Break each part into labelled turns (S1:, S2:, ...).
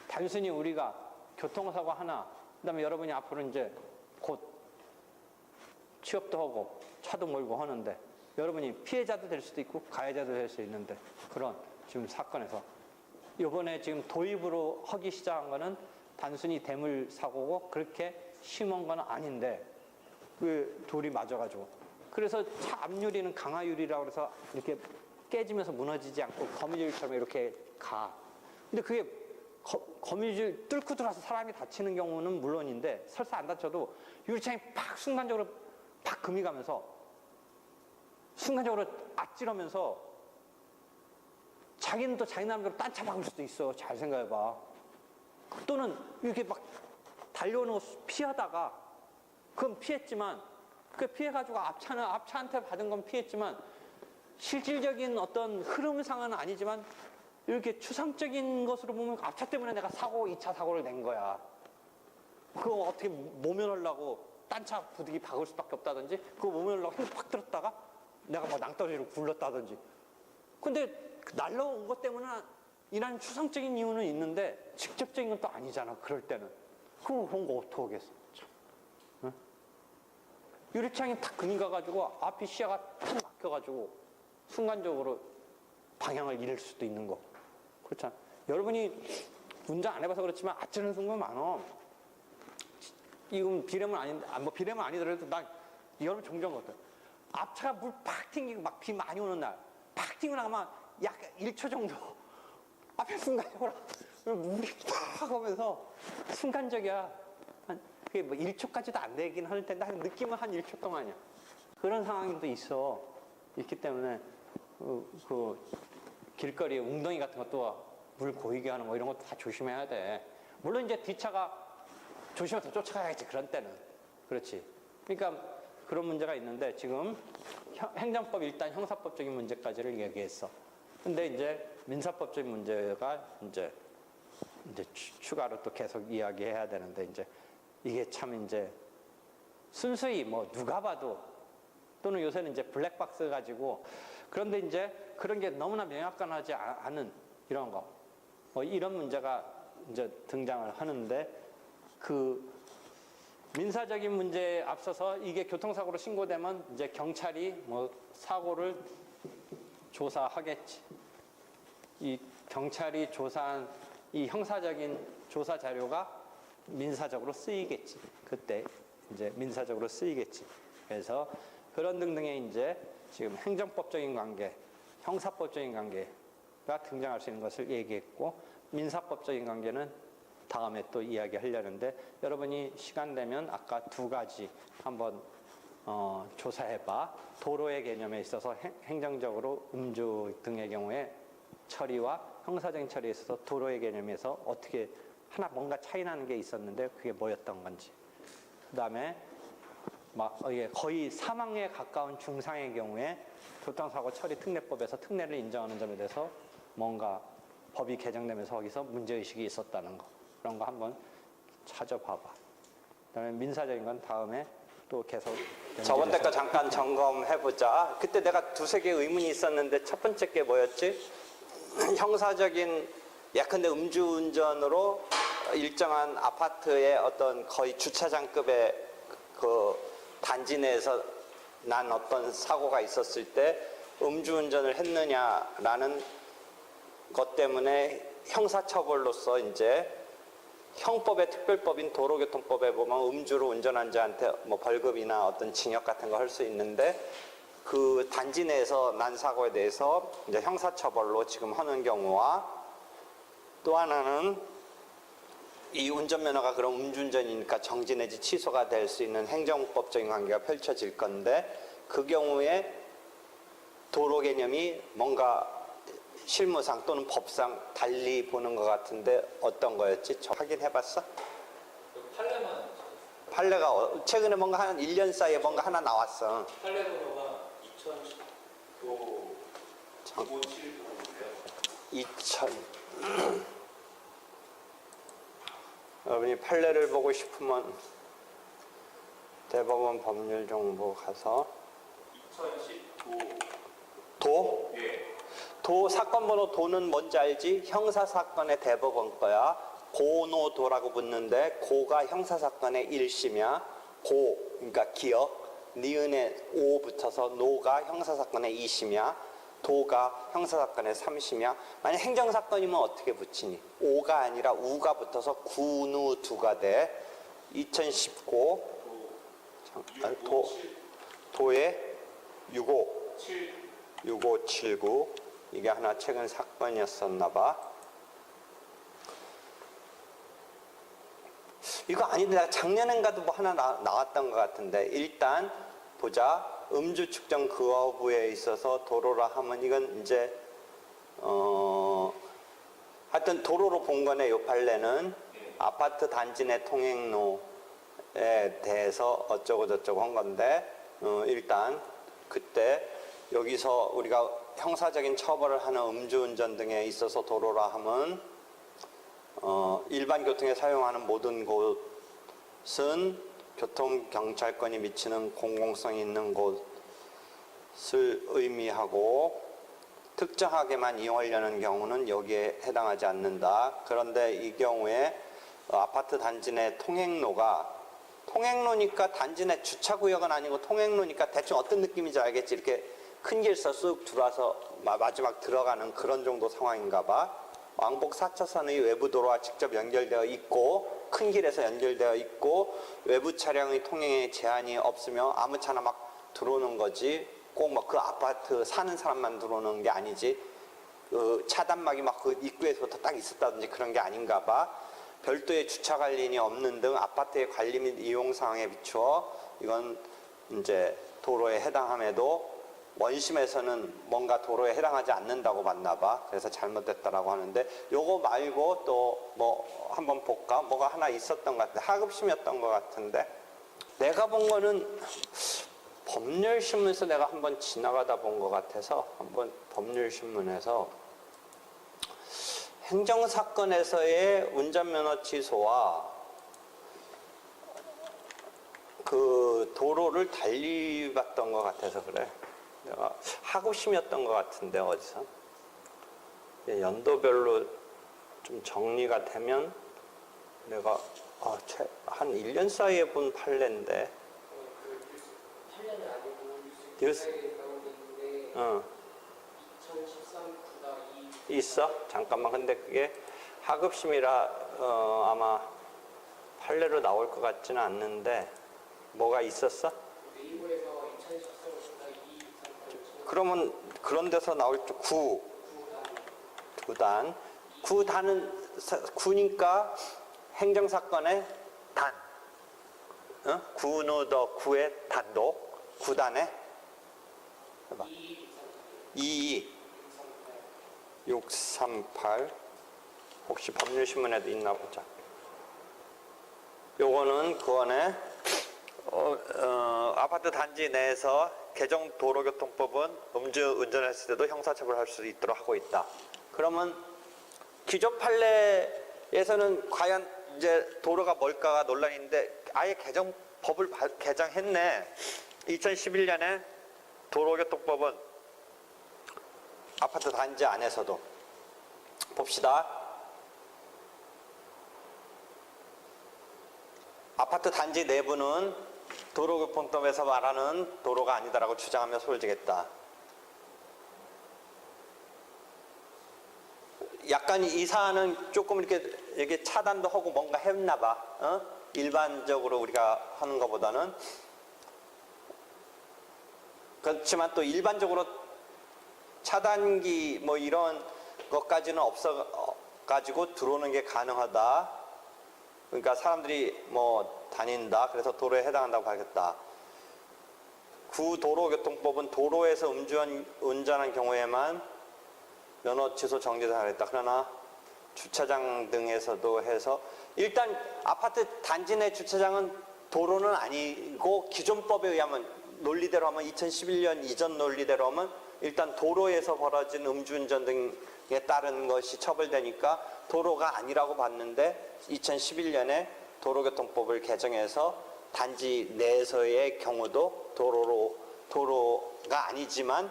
S1: 단순히 우리가 교통사고 하나, 그다음에 여러분이 앞으로 이제 곧 취업도 하고 차도 몰고 하는데 여러분이 피해자도 될 수도 있고 가해자도 될 수 있는데 그런 지금 사건에서 이번에 지금 도입으로 하기 시작한 거는 단순히 대물 사고고 그렇게 심한 건 아닌데 그 돌이 맞아가지고 그래서 차 앞유리는 강화유리라고 해서 이렇게 깨지면서 무너지지 않고 거미줄처럼 이렇게 가. 근데 그게 거미줄 뚫고 들어와서 사람이 다치는 경우는 물론인데 설사 안 다쳐도 유리창이 팍 순간적으로 팍 금이 가면서 순간적으로 아찔하면서 자기는 또 자기 나름대로 딴 차 박을 수도 있어. 잘 생각해봐. 또는 이렇게 막 달려오는 거 피하다가 그건 피했지만 그 피해가지고 앞차한테 받은 건 피했지만 실질적인 어떤 흐름상은 아니지만 이렇게 추상적인 것으로 보면 앞차 때문에 내가 2차 사고를 낸 거야. 그거 어떻게 모면하려고 딴 차 부득이 박을 수밖에 없다든지 그거 모면하려고 힘 팍 들었다가 내가 뭐 낭떠러지로 굴렀다든지. 근데 날라온 것 때문에 이런 추상적인 이유는 있는데 직접적인 건 또 아니잖아. 그럴 때는. 그럼 그런 거 어떡하겠어. 응? 유리창이 탁 금이 가가지고 앞이 시야가 탁 막혀가지고 순간적으로 방향을 잃을 수도 있는 거. 그렇잖아. 여러분이 운전 안 해봐서 그렇지만 아찔한 순간 많어. 이건 비례면 아닌데, 뭐 비례면 아니더라도 난 여러분 종종 같아. 앞차가 물 팍 튕기고 막 비 많이 오는 날, 팍 튕기고 나가면 약 1초 정도 앞에 순간적으로 물이 팍 오면서 순간적이야. 그게 뭐 1초까지도 안 되긴 할 텐데 한 느낌은 한 1초 동안이야. 그런 상황이 또 있어. 있기 때문에 그 길거리에 웅덩이 같은 것도 물 고이게 하는 거 이런 것도 다 조심해야 돼. 물론 이제 뒷차가 조심해서 쫓아가야겠지. 그런 때는. 그렇지. 그러니까 그런 문제가 있는데 지금 행정법 일단 형사법적인 문제까지를 얘기했어. 근데 이제 민사법적인 문제가 이제 추가로 또 계속 이야기해야 되는데 이제 이게 참 이제 순수히 뭐 누가 봐도 또는 요새는 이제 블랙박스 가지고 그런데 이제 그런 게 너무나 명확하지 않은 이런 거 이런 문제가 이제 등장을 하는데 그 민사적인 문제에 앞서서 이게 교통사고로 신고되면 이제 경찰이 뭐 사고를 조사하겠지. 이 경찰이 조사한 이 형사적인 조사 자료가 민사적으로 쓰이겠지. 그때 이제 민사적으로 쓰이겠지. 그래서 그런 등등의 이제 지금 행정법적인 관계, 형사법적인 관계가 등장할 수 있는 것을 얘기했고 민사법적인 관계는 다음에 또 이야기하려는데 여러분이 시간 되면 아까 두 가지 한번 조사해봐. 도로의 개념에 있어서 행정적으로 음주 등의 경우에 처리와 형사적인 처리에 있어서 도로의 개념에서 어떻게 하나 뭔가 차이 나는 게 있었는데 그게 뭐였던 건지. 그 다음에 막 거의 사망에 가까운 중상의 경우에 교통사고 처리 특례법에서 특례를 인정하는 점에 대해서 뭔가 법이 개정되면서 거기서 문제의식이 있었다는 거. 그런 거 한번 찾아봐봐. 그다음에 민사적인 건 다음에 또 계속 저번 때 거 잠깐 점검해보자. 그때 내가 두세 개 의문이 있었는데 첫 번째 게 뭐였지? 형사적인 예컨대 음주운전으로 일정한 아파트의 어떤 거의 주차장급의 그 단지 내에서 난 어떤 사고가 있었을 때 음주운전을 했느냐라는 것 때문에 형사처벌로서 이제 형법의 특별법인 도로교통법에 보면 음주로 운전한 자한테 뭐 벌금이나 어떤 징역 같은 거 할 수 있는데 그 단지 내에서 난 사고에 대해서 이제 형사처벌로 지금 하는 경우와 또 하나는 이 운전면허가 그럼 음주운전이니까 정지 내지 취소가 될 수 있는 행정법적인 관계가 펼쳐질 건데 그 경우에 도로 개념이 뭔가 실무상 또는 법상 달리 보는 것 같은데 어떤 거였지? 확인해봤어? 판례가 최근에 뭔가 한 1년 사이에 뭔가 하나 나왔어.
S2: 판례 번호가 2000도
S1: 2000 여러분이 판례를 보고 싶으면 대법원 법률정보 가서
S2: 2010도.
S1: 도?
S2: 예.
S1: 도 사건 번호 도는 뭔지 알지? 형사 사건의 대법원 거야. 고노도라고 붙는데 고가 형사 사건의 1심이야. 고 그러니까 기억 니은에 오 붙어서 노가 형사 사건의 2심이야. 도가 형사 사건의 3심이야. 만약 행정 사건이면 어떻게 붙이니? 오가 아니라 우가 붙어서 구누두가 돼. 2019 도에 65 6579 이게 하나 최근 사건이었었나 봐. 이거 아닌데 내가 작년엔가도 뭐 하나 나왔던 것 같은데 일단 보자. 음주 측정 그 거부에 있어서 도로라 하면 이건 이제 하여튼 도로로 본 거네. 요 판례는 아파트 단지 내 통행로에 대해서 어쩌고 저쩌고 한 건데 일단 그때 여기서 우리가 형사적인 처벌을 하는 음주운전 등에 있어서 도로라 하면 일반 교통에 사용하는 모든 곳은 교통경찰권이 미치는 공공성이 있는 곳을 의미하고 특정하게만 이용하려는 경우는 여기에 해당하지 않는다. 그런데 이 경우에 아파트 단지 내 통행로니까 단지 내 주차구역은 아니고 통행로니까 대충 어떤 느낌인지 알겠지? 이렇게 큰 길서 쑥 들어와서 마지막 들어가는 그런 정도 상황인가 봐. 왕복 4차선의 외부 도로와 직접 연결되어 있고 큰 길에서 연결되어 있고 외부 차량의 통행에 제한이 없으며 아무 차나 막 들어오는 거지. 꼭 뭐 그 아파트 사는 사람만 들어오는 게 아니지. 그 차단막이 막 그 입구에서부터 딱 있었다든지 그런 게 아닌가 봐. 별도의 주차 관리인이 없는 등 아파트의 관리 및 이용 상황에 비추어 이건 이제 도로에 해당함에도 원심에서는 뭔가 도로에 해당하지 않는다고 봤나 봐. 그래서 잘못됐다라고 하는데 요거 말고 또 뭐 한번 볼까? 뭐가 하나 있었던 것 같은데 하급심이었던 것 같은데 내가 본 거는 법률신문에서 내가 한번 지나가다 본 것 같아서 한번 법률신문에서 행정사건에서의 운전면허 취소와 그 도로를 달리 봤던 것 같아서 그래. 내가 하고심이었던 것 같은데 어디서 연도별로 좀 정리가 되면 내가 한 1년 사이에 본 판례인데
S3: 판례는 아니고
S1: 뉴스
S3: 가운데 있는데 2013 9-2
S1: 있어? 잠깐만. 근데 그게 하급심이라 아마 판례로 나올 것 같지는 않는데 뭐가 있었어?
S3: 네이버에서 2013 9-2
S1: 그러면 그런 데서 나올 줄 9단 9단은 9니까 행정사건의 단 구노더 9의 단독 9단에 22 638 혹시 법률신문에도 있나 보자. 요거는 그거네. 아파트 단지 내에서 개정 도로교통법은 음주 운전했을 때도 형사처벌할 수 있도록 하고 있다. 그러면 기존 판례에서는 과연 이제 도로가 뭘까가 논란인데 아예 법을 개정했네. 2011년에 도로교통법은 아파트 단지 안에서도 봅시다. 아파트 단지 내부는 도로교통법에서 말하는 도로가 아니다라고 주장하며 소를 지겠다. 약간 이 사안은 조금 이렇게 차단도 하고 뭔가 했나 봐. 일반적으로 우리가 하는 것보다는. 그렇지만 또 일반적으로 차단기 뭐 이런 것까지는 없어가지고 들어오는 게 가능하다. 그러니까 사람들이 뭐 다닌다. 그래서 도로에 해당한다고 봐야겠다. 구도로교통법은 도로에서 운전한 경우에만 면허 취소 정지하겠다. 그러나 주차장 등에서도 해서 일단 아파트 단지 내 주차장은 도로는 아니고 기존법에 의하면 논리대로 하면 2011년 이전 논리대로 하면 일단 도로에서 벌어진 음주운전 등에 따른 것이 처벌되니까 도로가 아니라고 봤는데 2011년에 도로교통법을 개정해서 단지 내에서의 경우도 도로로
S4: 도로가 아니지만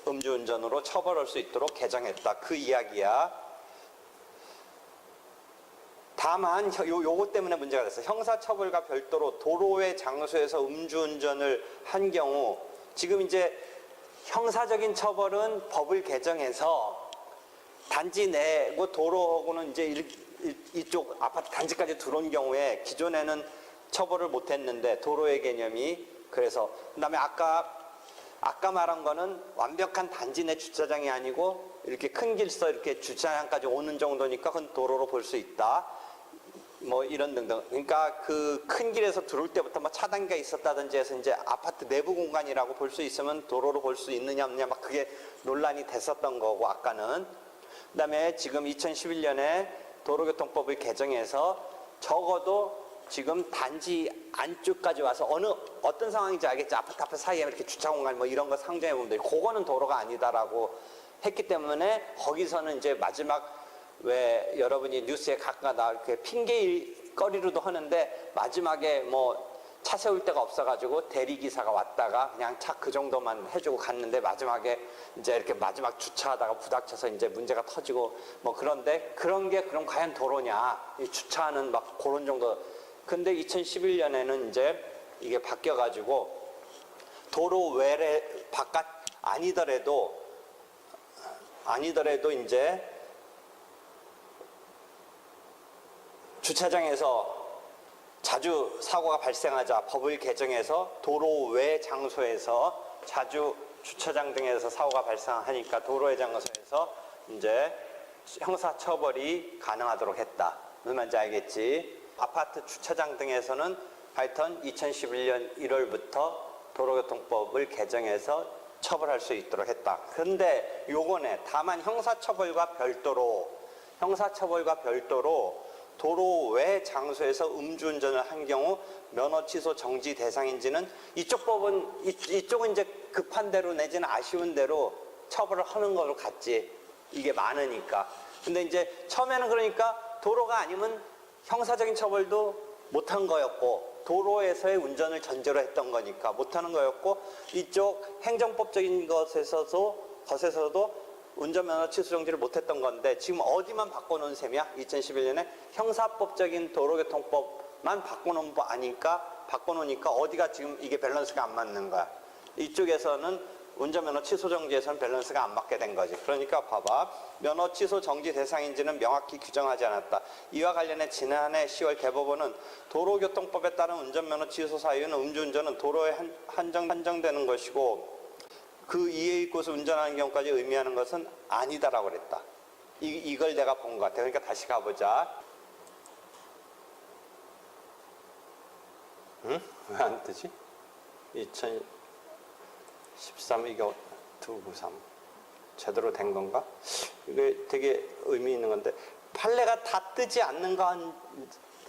S4: 음주운전으로 처벌할 수 있도록 개정했다. 그 이야기야. 다만 요거 때문에 문제가 됐어. 형사처벌과 별도로 도로의 장소에서 음주운전을 한 경우 지금 이제 형사적인 처벌은 법을 개정해서 단지 내고 도로하고는 이제 이쪽 아파트 단지까지 들어온 경우에 기존에는 처벌을 못했는데 도로의 개념이 그래서 그다음에 아까 말한 거는 완벽한 단지 내 주차장이 아니고 이렇게 큰 길서 이렇게 주차장까지 오는 정도니까 그건 도로로 볼 수 있다. 뭐 이런 등등. 그러니까 그 큰 길에서 들어올 때부터 뭐 차단기가 있었다든지 해서 이제 아파트 내부 공간이라고 볼 수 있으면 도로로 볼 수 있느냐 없느냐 막 그게 논란이 됐었던 거고 아까는. 그다음에 지금 2011년에 도로교통법을 개정해서 적어도 지금 단지 안쪽까지 와서 어떤 상황인지 알겠지. 아파트 앞에 사이에 이렇게 주차 공간 뭐 이런 거 상정해 보면 돼. 그거는 도로가 아니다라고 했기 때문에 거기서는 이제 마지막 왜 여러분이 뉴스에 가끔가다 이렇게 핑계거리로도 하는데 마지막에 뭐 차 세울 데가 없어가지고 대리기사가 왔다가 그냥 차 그 정도만 해주고 갔는데 마지막에 이제 이렇게 마지막 주차하다가 부닥쳐서 이제 문제가 터지고 뭐 그런데 그런 게 그럼 과연 도로냐? 이 주차하는 막 그런 정도. 근데 2011년에는 이제 이게 바뀌어가지고 도로 외래 바깥 아니더라도 이제 주차장에서 자주 사고가 발생하자 법을 개정해서 도로 외 장소에서 자주 주차장 등에서 사고가 발생하니까 도로의 장소에서 이제 형사처벌이 가능하도록 했다. 무슨 말인지 알겠지? 아파트 주차장 등에서는 하여튼 2011년 1월부터 도로교통법을 개정해서 처벌할 수 있도록 했다. 그런데 요거네. 다만 형사처벌과 별도로 도로 외 장소에서 음주운전을 한 경우 면허 취소 정지 대상인지는 이쪽은 이제 급한 대로 내지는 아쉬운 대로 처벌을 하는 걸로 갔지. 이게 많으니까. 근데 이제 처음에는 그러니까 도로가 아니면 형사적인 처벌도 못한 거였고 도로에서의 운전을 전제로 했던 거니까 못하는 거였고 이쪽 행정법적인 것에서도 운전면허 취소 정지를 못했던 건데 지금 어디만 바꿔놓은 셈이야? 2011년에 형사법적인 도로교통법만 바꿔놓은 거 아니까 바꿔놓으니까 어디가 지금 이게 밸런스가 안 맞는 거야. 이쪽에서는 운전면허 취소 정지에서는 밸런스가 안 맞게 된 거지. 그러니까 봐봐. 면허 취소 정지 대상인지는 명확히 규정하지 않았다. 이와 관련해 지난해 10월 대법원은 도로교통법에 따른 운전면허 취소 사유는 음주운전은 도로에 한정되는 것이고 그 이에 있고서 운전하는 경우까지 의미하는 것은 아니다라고 그랬다. 이걸 내가 본 것 같아. 그러니까 다시 가보자. 응? 왜 안 뜨지? 2013 이거 293 제대로 된 건가? 이게 되게 의미 있는 건데 판례가 다 뜨지 않는 건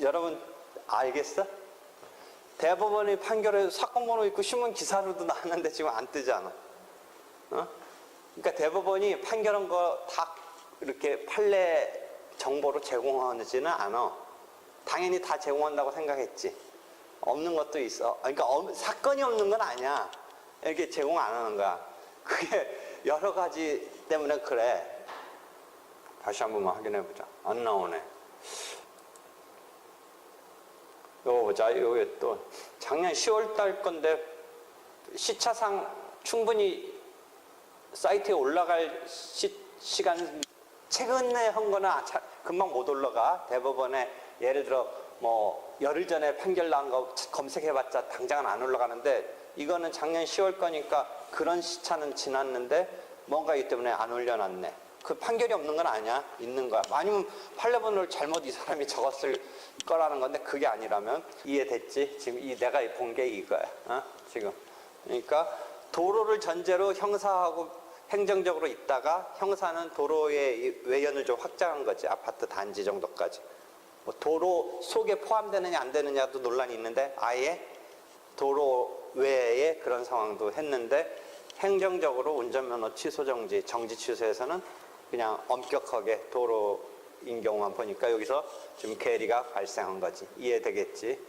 S4: 여러분 알겠어? 대법원이 판결에 사건 번호 있고 신문 기사로도 나왔는데 지금 안 뜨지 않아. 그러니까 대법원이 판결한 거 다 이렇게 판례 정보로 제공하지는 않아. 당연히 다 제공한다고 생각했지. 없는 것도 있어. 그러니까 사건이 없는 건 아니야. 이렇게 제공 안 하는 거야. 그게 여러 가지 때문에 그래. 다시 한 번만 확인해 보자. 안 나오네. 이거 보자. 이게 또 작년 10월 달 건데 시차상 충분히 사이트에 올라갈 시간 최근에 한 거는 금방 못 올라가. 대법원에 예를 들어 뭐 열흘 전에 판결 나온 거 검색해봤자 당장은 안 올라가는데 이거는 작년 10월 거니까 그런 시차는 지났는데 뭔가 이 때문에 안 올려놨네. 그 판결이 없는 건 아니야. 있는 거야. 아니면 판례번호를 잘못 이 사람이 적었을 거라는 건데 그게 아니라면 이해됐지? 지금 내가 본 게 이거야. 지금. 그러니까 도로를 전제로 형사하고 행정적으로 있다가 형사는 도로의 외연을 좀 확장한 거지. 아파트 단지 정도까지. 뭐 도로 속에 포함되느냐 안 되느냐도 논란이 있는데 아예 도로 외에 그런 상황도 했는데 행정적으로 운전면허 취소 정지 취소에서는 그냥 엄격하게 도로인 경우만 보니까 여기서 좀 괴리가 발생한 거지. 이해되겠지?